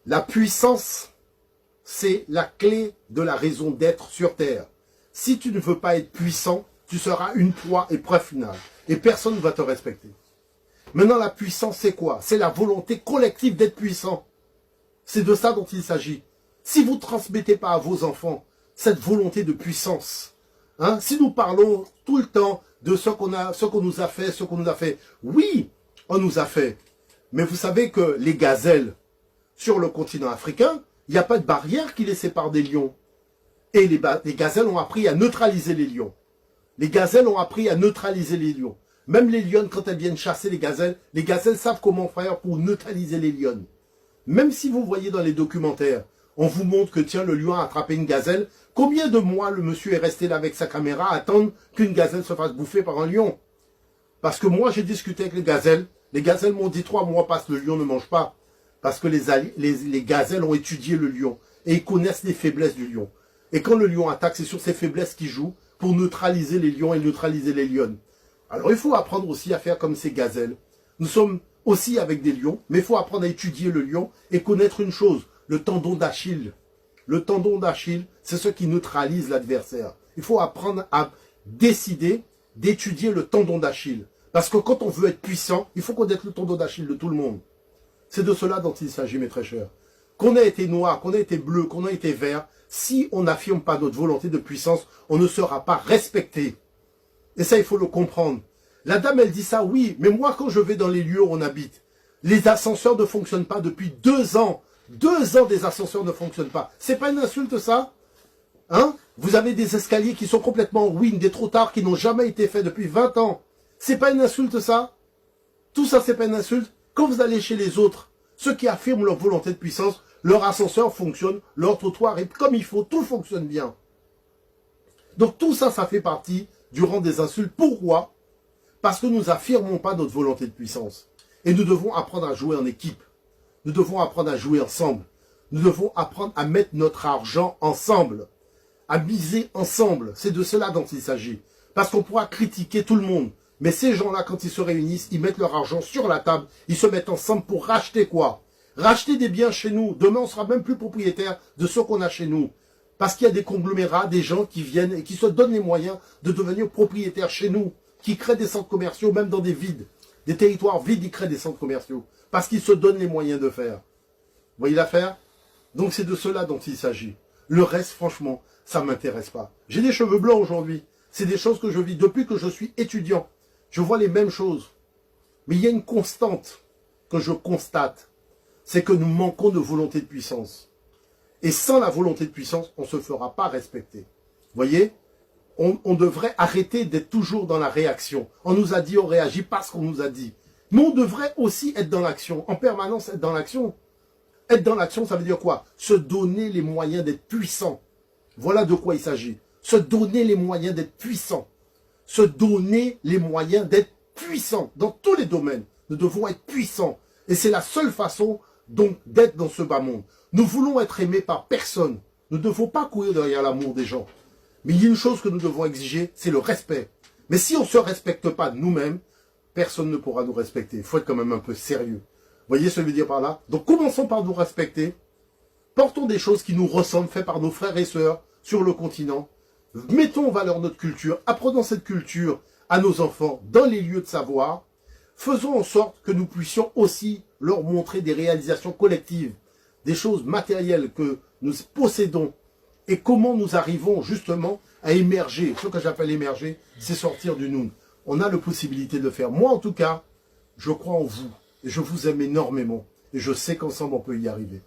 La puissance, c'est la clé de la raison d'être sur Terre. Si tu ne veux pas être puissant, tu seras une proie et preuve finale. Et personne ne va te respecter. Maintenant, la puissance, c'est quoi? C'est la volonté collective d'être puissant. C'est de ça dont il s'agit. Si vous ne transmettez pas à vos enfants cette volonté de puissance, hein, si nous parlons tout le temps de ce qu'on nous a fait, oui, on nous a fait. Mais vous savez que les gazelles, sur le continent africain, il n'y a pas de barrière qui les sépare des lions. Et les gazelles ont appris à neutraliser les lions. Les gazelles ont appris à neutraliser les lions. Même les lionnes, quand elles viennent chasser les gazelles savent comment faire pour neutraliser les lionnes. Même si vous voyez dans les documentaires, on vous montre que tiens, le lion a attrapé une gazelle, combien de mois le monsieur est resté là avec sa caméra à attendre qu'une gazelle se fasse bouffer par un lion? Parce que moi, j'ai discuté avec les gazelles m'ont dit 3 mois parce que le lion ne mange pas. Parce que les gazelles ont étudié le lion et ils connaissent les faiblesses du lion. Et quand le lion attaque, c'est sur ces faiblesses qu'ils jouent pour neutraliser les lions et neutraliser les lionnes. Alors il faut apprendre aussi à faire comme ces gazelles. Nous sommes aussi avec des lions, mais il faut apprendre à étudier le lion et connaître une chose, le tendon d'Achille. Le tendon d'Achille, c'est ce qui neutralise l'adversaire. Il faut apprendre à décider d'étudier le tendon d'Achille. Parce que quand on veut être puissant, il faut connaître le tendon d'Achille de tout le monde. C'est de cela dont il s'agit, mes très chers. Qu'on ait été noir, qu'on ait été bleu, qu'on ait été vert, si on n'affirme pas notre volonté de puissance, on ne sera pas respecté. Et ça, il faut le comprendre. La dame, elle dit ça, oui, mais moi, quand je vais dans les lieux où on habite, les ascenseurs ne fonctionnent pas depuis 2 ans. 2 ans, des ascenseurs ne fonctionnent pas. C'est pas une insulte, ça? Hein? Vous avez des escaliers qui sont complètement en ruine, des trottoirs qui n'ont jamais été faits depuis 20 ans. C'est pas une insulte, ça? Tout ça, c'est pas une insulte? Quand vous allez chez les autres, ceux qui affirment leur volonté de puissance, leur ascenseur fonctionne, leur trottoir est comme il faut, tout fonctionne bien. Donc tout ça, ça fait partie du rang des insultes. Pourquoi? Parce que nous n'affirmons pas notre volonté de puissance. Et nous devons apprendre à jouer en équipe. Nous devons apprendre à jouer ensemble. Nous devons apprendre à mettre notre argent ensemble. À miser ensemble. C'est de cela dont il s'agit. Parce qu'on pourra critiquer tout le monde. Mais ces gens-là, quand ils se réunissent, ils mettent leur argent sur la table. Ils se mettent ensemble pour racheter quoi? Racheter des biens chez nous. Demain, on sera même plus propriétaire de ce qu'on a chez nous. Parce qu'il y a des conglomérats, des gens qui viennent et qui se donnent les moyens de devenir propriétaires chez nous. Qui créent des centres commerciaux, même dans des vides. Des territoires vides, ils créent des centres commerciaux. Parce qu'ils se donnent les moyens de faire. Vous voyez l'affaire? Donc c'est de cela dont il s'agit. Le reste, franchement, ça ne m'intéresse pas. J'ai des cheveux blancs aujourd'hui. C'est des choses que je vis depuis que je suis étudiant. Je vois les mêmes choses. Mais il y a une constante que je constate. C'est que nous manquons de volonté de puissance. Et sans la volonté de puissance, on ne se fera pas respecter. Vous voyez? On devrait arrêter d'être toujours dans la réaction. On nous a dit, on réagit parce qu'on nous a dit. Mais on devrait aussi être dans l'action. En permanence, être dans l'action. Être dans l'action, ça veut dire quoi? Se donner les moyens d'être puissant. Voilà de quoi il s'agit. Se donner les moyens d'être puissant. Se donner les moyens d'être puissant. Dans tous les domaines, nous devons être puissants. Et c'est la seule façon donc d'être dans ce bas monde. Nous voulons être aimés par personne. Nous ne devons pas courir derrière l'amour des gens. Mais il y a une chose que nous devons exiger, c'est le respect. Mais si on ne se respecte pas nous-mêmes, personne ne pourra nous respecter. Il faut être quand même un peu sérieux. Vous voyez ce que je veux dire par là? Donc commençons par nous respecter. Portons des choses qui nous ressemblent, faites par nos frères et sœurs sur le continent. Mettons en valeur notre culture. Apprenons cette culture à nos enfants dans les lieux de savoir. Faisons en sorte que nous puissions aussi leur montrer des réalisations collectives, des choses matérielles que nous possédons. Et comment nous arrivons justement à émerger. Ce que j'appelle émerger, c'est sortir du nous. On a la possibilité de le faire. Moi, en tout cas, je crois en vous. Et je vous aime énormément. Et je sais qu'ensemble, on peut y arriver.